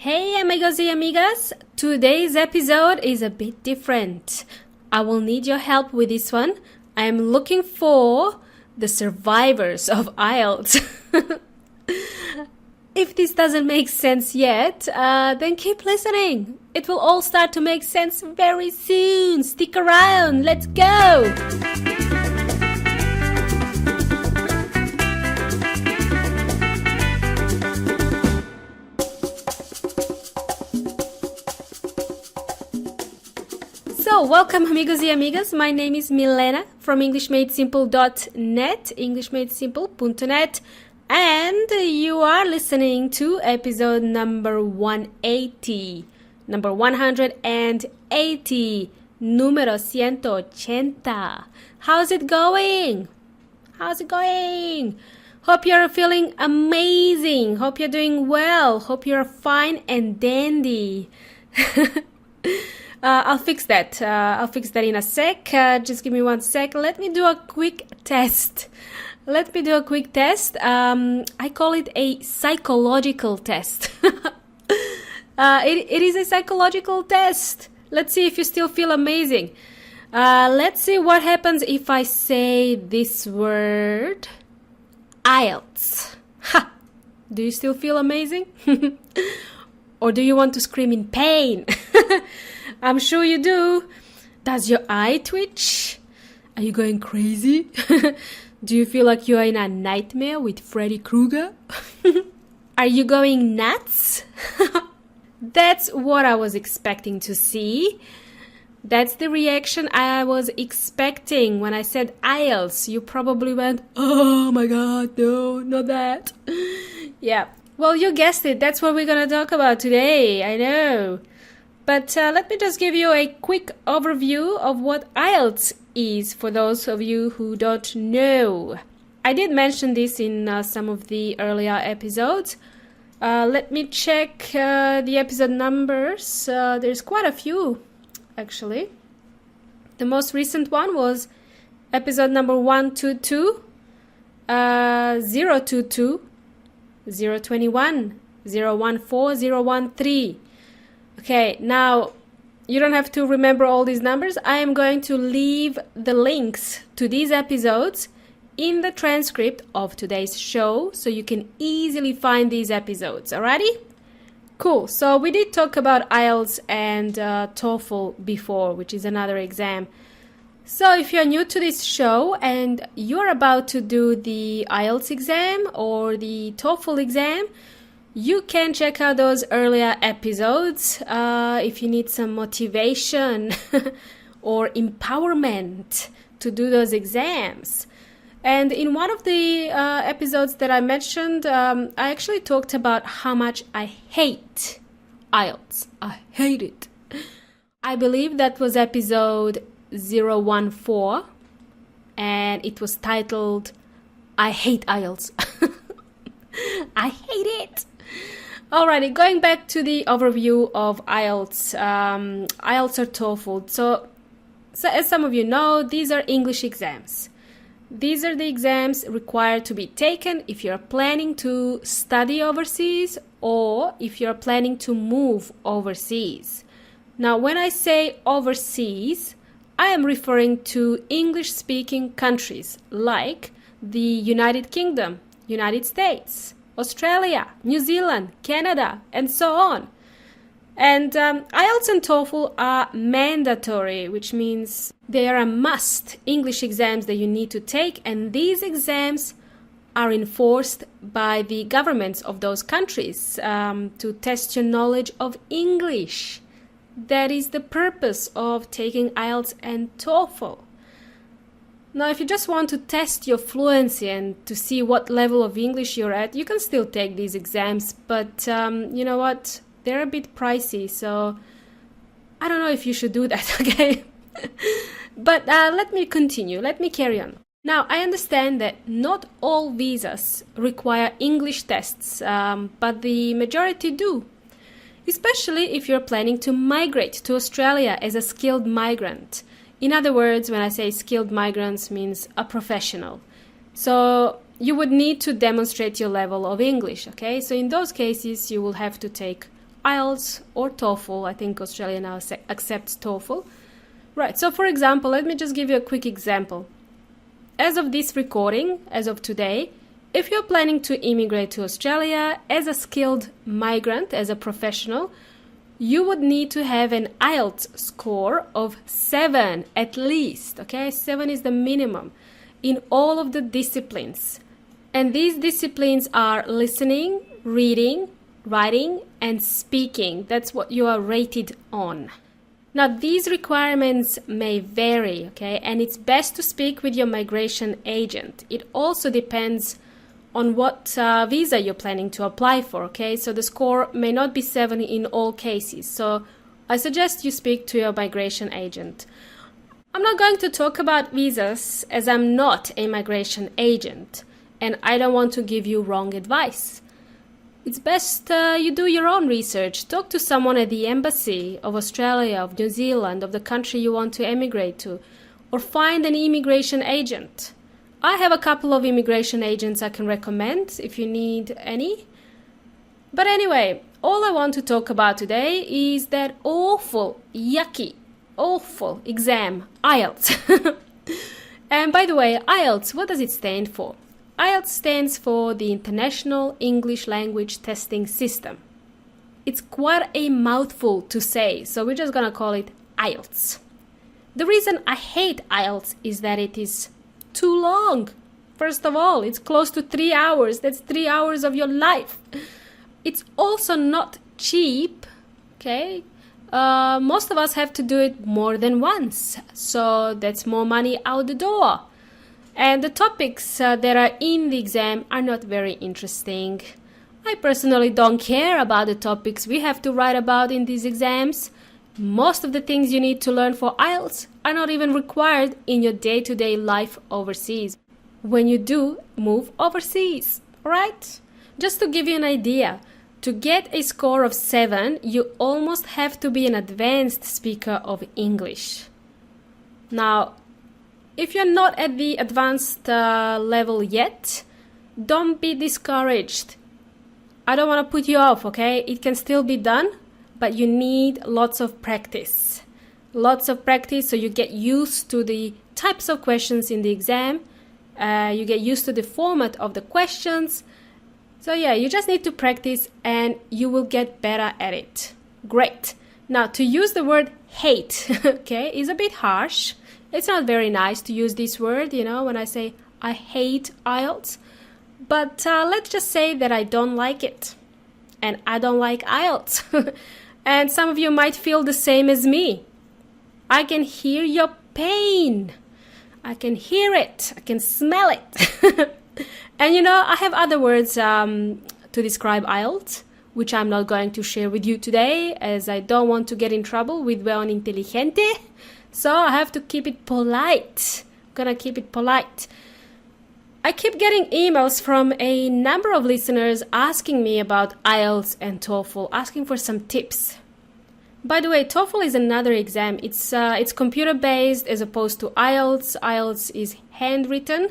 Hey amigos y amigas, today's episode is a bit different. I will need your help with this one. I am looking for the survivors of IELTS. If this doesn't make sense yet, then keep listening. It will all start to make sense very soon. Stick around, let's go! So, welcome amigos y amigas. My name is Milena from EnglishMadeSimple.net, EnglishMadeSimple.net, and you are listening to episode number 180, number 180, número 180. How's it going? How's it going? Hope you're feeling amazing. Hope you're doing well. Hope you're fine and dandy. I'll fix that. I'll fix that in a sec. Just give me 1 sec. Let me do a quick test. I call it a psychological test. It is a psychological test. Let's see if you still feel amazing. Let's see what happens if I say this word, IELTS. Ha! Do you still feel amazing? Or do you want to scream in pain? I'm sure you do. Does your eye twitch? Are you going crazy? Do you feel like you are in a nightmare with Freddy Krueger? Are you going nuts? That's what I was expecting to see. That's the reaction I was expecting when I said IELTS. You probably went, oh my god, no, not that. Yeah, well, you guessed it. That's what we're going to talk about today. I know. But let me just give you a quick overview of what IELTS is for those of you who don't know. I did mention this in some of the earlier episodes. Let me check the episode numbers. There's quite a few, actually. The most recent one was episode number 122, 022, 021, 014, 013. Okay, now you don't have to remember all these numbers. I am going to leave the links to these episodes in the transcript of today's show so you can easily find these episodes. Alrighty? Cool. So we did talk about IELTS and TOEFL before, which is another exam. So if you're new to this show and you're about to do the IELTS exam or the TOEFL exam, you can check out those earlier episodes if you need some motivation or empowerment to do those exams. And in one of the episodes that I mentioned, I actually talked about how much I hate IELTS. I hate it. I believe that was episode 014, and it was titled, I hate IELTS. I hate it. Alrighty, going back to the overview of IELTS, IELTS or TOEFL. So as some of you know, these are English exams. These are the exams required to be taken if you're planning to study overseas or if you're planning to move overseas. Now, when I say overseas, I am referring to English-speaking countries like the United Kingdom, United States, Australia, New Zealand, Canada, and so on. And IELTS and TOEFL are mandatory, which means they are a must English exams that you need to take, and these exams are enforced by the governments of those countries to test your knowledge of English. That is the purpose of taking IELTS and TOEFL. Now, if you just want to test your fluency and to see what level of English you're at, you can still take these exams, but you know what? They're a bit pricey, so I don't know if you should do that, okay? But let me continue. Let me carry on. Now, I understand that not all visas require English tests, but the majority do, especially if you're planning to migrate to Australia as a skilled migrant. In other words, when I say skilled migrants, means a professional. So you would need to demonstrate your level of English, okay? So in those cases, you will have to take IELTS or TOEFL. I think Australia now accepts TOEFL. Right, so for example, let me just give you a quick example. As of this recording, as of today, if you're planning to immigrate to Australia as a skilled migrant, as a professional, you would need to have an IELTS score of 7 at least, okay? 7 is the minimum in all of the disciplines. And these disciplines are listening, reading, writing, and speaking. That's what you are rated on. Now, these requirements may vary, okay? And it's best to speak with your migration agent. It also depends on what visa you're planning to apply for, okay? So the score may not be 7 in all cases. So I suggest you speak to your migration agent. I'm not going to talk about visas as I'm not a migration agent and I don't want to give you wrong advice. It's best you do your own research. Talk to someone at the embassy of Australia, of New Zealand, of the country you want to emigrate to, or find an immigration agent. I have a couple of immigration agents I can recommend if you need any. But anyway, all I want to talk about today is that awful, yucky, awful exam, IELTS. And by the way, IELTS, what does it stand for? IELTS stands for the International English Language Testing System. It's quite a mouthful to say, so we're just gonna call it IELTS. The reason I hate IELTS is that it is too long. First of all, it's close to 3 hours. That's 3 hours of your life. It's also not cheap, okay? Most of us have to do it more than once, so that's more money out the door. And the topics that are in the exam are not very interesting. I personally don't care about the topics we have to write about in these exams. Most of the things you need to learn for IELTS are not even required in your day-to-day life overseas when you do move overseas, alright? Just to give you an idea, to get a score of 7, you almost have to be an advanced speaker of English. Now, if you're not at the advanced level yet, don't be discouraged. I don't want to put you off, okay? It can still be done, but you need lots of practice. Lots of practice so you get used to the types of questions in the exam. You get used to the format of the questions. So yeah, you just need to practice and you will get better at it. Great. Now, to use the word hate, okay, is a bit harsh. It's not very nice to use this word, you know, when I say I hate IELTS. But let's just say that I don't like it. And I don't like IELTS. And some of you might feel the same as me. I can hear your pain. I can hear it. I can smell it. And you know, I have other words to describe IELTS, which I'm not going to share with you today, as I don't want to get in trouble with Buon Intelligente. So I have to keep it polite. I'm gonna keep it polite. I keep getting emails from a number of listeners asking me about IELTS and TOEFL, asking for some tips. By the way, TOEFL is another exam. It's computer-based as opposed to IELTS. IELTS is handwritten.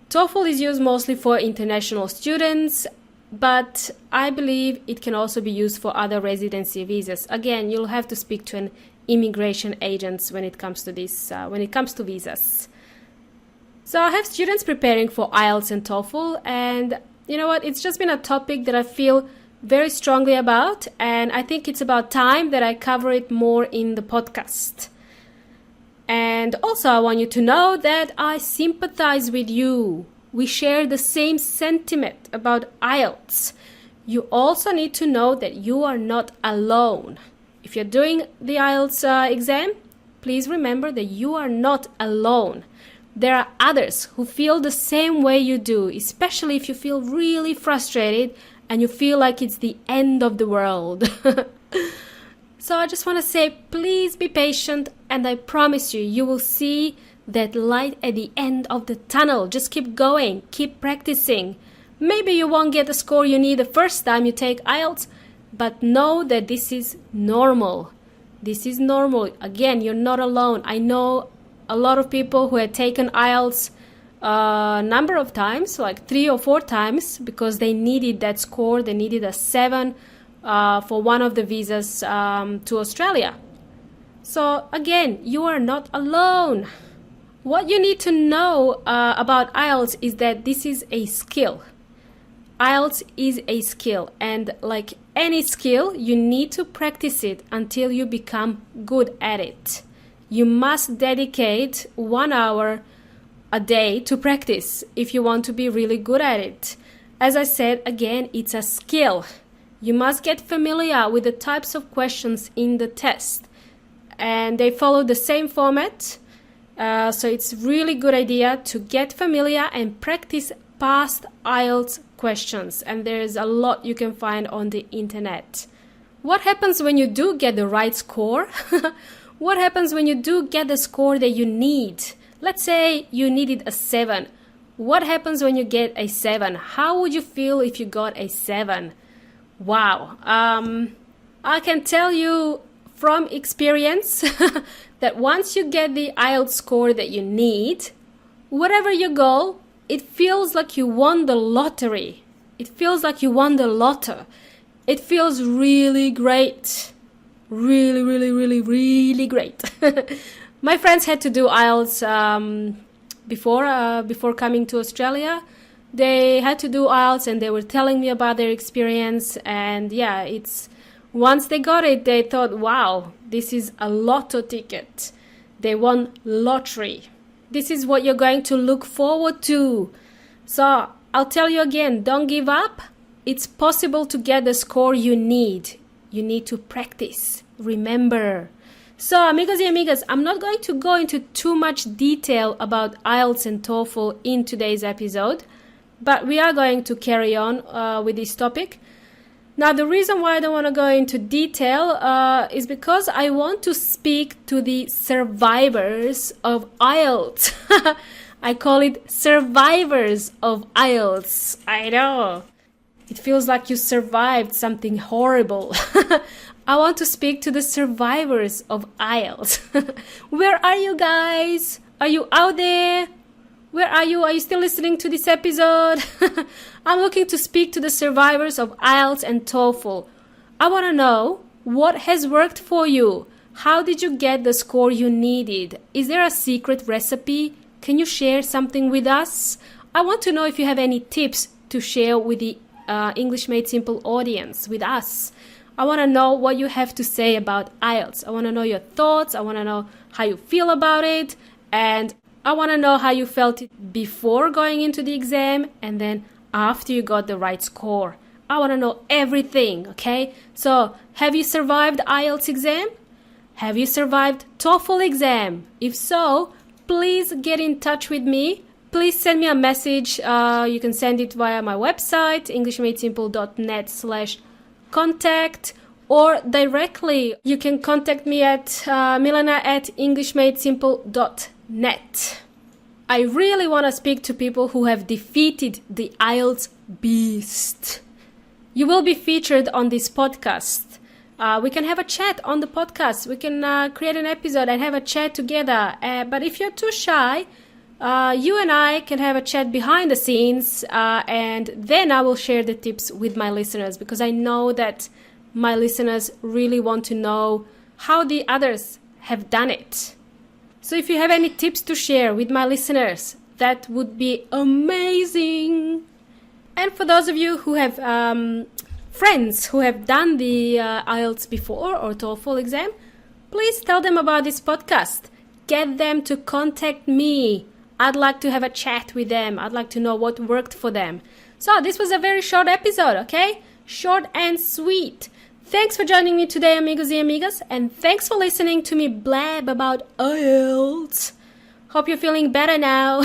TOEFL is used mostly for international students, but I believe it can also be used for other residency visas. Again, you'll have to speak to an immigration agent when it comes to this, when it comes to visas. So I have students preparing for IELTS and TOEFL, and you know what? It's just been a topic that I feel very strongly about, and I think it's about time that I cover it more in the podcast. And also I want you to know that I sympathize with you. We share the same sentiment about IELTS. You also need to know that you are not alone. If you're doing the IELTS exam, please remember that you are not alone. There are others who feel the same way you do, especially if you feel really frustrated and you feel like it's the end of the world. So I just want to say, please be patient, and I promise you, you will see that light at the end of the tunnel. Just keep going, keep practicing. Maybe you won't get the score you need the first time you take IELTS, but know that this is normal. This is normal. Again, you're not alone. I know a lot of people who had taken IELTS a number of times, like 3 or 4 times, because they needed that score. They needed a 7 for one of the visas to Australia. So again, you are not alone. What you need to know about IELTS is that this is a skill. IELTS is a skill, and like any skill, you need to practice it until you become good at it. You must dedicate 1 hour a day to practice if you want to be really good at it. As I said, again, it's a skill. You must get familiar with the types of questions in the test, and they follow the same format. So it's really good idea to get familiar and practice past IELTS questions, and there's a lot you can find on the internet. What happens when you do get the right score? What happens when you do get the score that you need? Let's say you needed a 7. What happens when you get a 7? How would you feel if you got a 7? Wow. I can tell you from experience that once you get the IELTS score that you need, whatever your goal, it feels like you won the lottery. It feels like you won the lotto. It feels really great. Really, really, really, really great. My friends had to do IELTS before coming to Australia. They had to do IELTS and they were telling me about their experience. And yeah, once they got it, they thought, wow, this is a lotto ticket. They won lottery. This is what you're going to look forward to. So I'll tell you again, don't give up. It's possible to get the score you need. You need to practice. Remember. So amigos y amigas, I'm not going to go into too much detail about IELTS and TOEFL in today's episode, but we are going to carry on with this topic. Now, the reason why I don't want to go into detail is because I want to speak to the survivors of IELTS. I call it survivors of IELTS. I know. It feels like you survived something horrible. I want to speak to the survivors of IELTS. Where are you guys? Are you out there? Where are you? Are you still listening to this episode? I'm looking to speak to the survivors of IELTS and TOEFL. I want to know what has worked for you. How did you get the score you needed? Is there a secret recipe? Can you share something with us? I want to know if you have any tips to share with the English Made Simple audience, with us. I want to know what you have to say about IELTS. I want to know your thoughts. I want to know how you feel about it. And I want to know how you felt it before going into the exam and then after you got the right score. I want to know everything, okay? So, have you survived IELTS exam? Have you survived TOEFL exam? If so, please get in touch with me. Please send me a message. You can send it via my website, englishmadesimple.net/contact, or directly. You can contact me at milena@englishmadesimple.net. I really want to speak to people who have defeated the IELTS beast. You will be featured on this podcast. We can have a chat on the podcast. We can create an episode and have a chat together. But if you're too shy, you and I can have a chat behind the scenes, and then I will share the tips with my listeners, because I know that my listeners really want to know how the others have done it. So if you have any tips to share with my listeners, that would be amazing. And for those of you who have friends who have done the IELTS before or TOEFL exam, please tell them about this podcast. Get them to contact me. I'd like to have a chat with them. I'd like to know what worked for them. So this was a very short episode, okay? Short and sweet. Thanks for joining me today, amigos y amigas, and thanks for listening to me blab about IELTS. Hope you're feeling better now.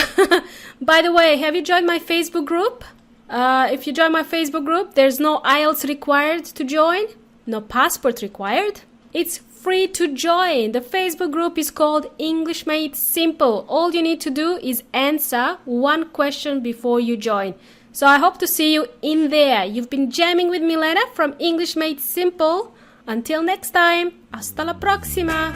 By the way, have you joined my Facebook group? If you join my Facebook group, there's no IELTS required to join, no passport required. It's free to join. The Facebook group is called English Made Simple. All you need to do is answer one question before you join. So I hope to see you in there. You've been jamming with Milena from English Made Simple. Until next time, hasta la próxima.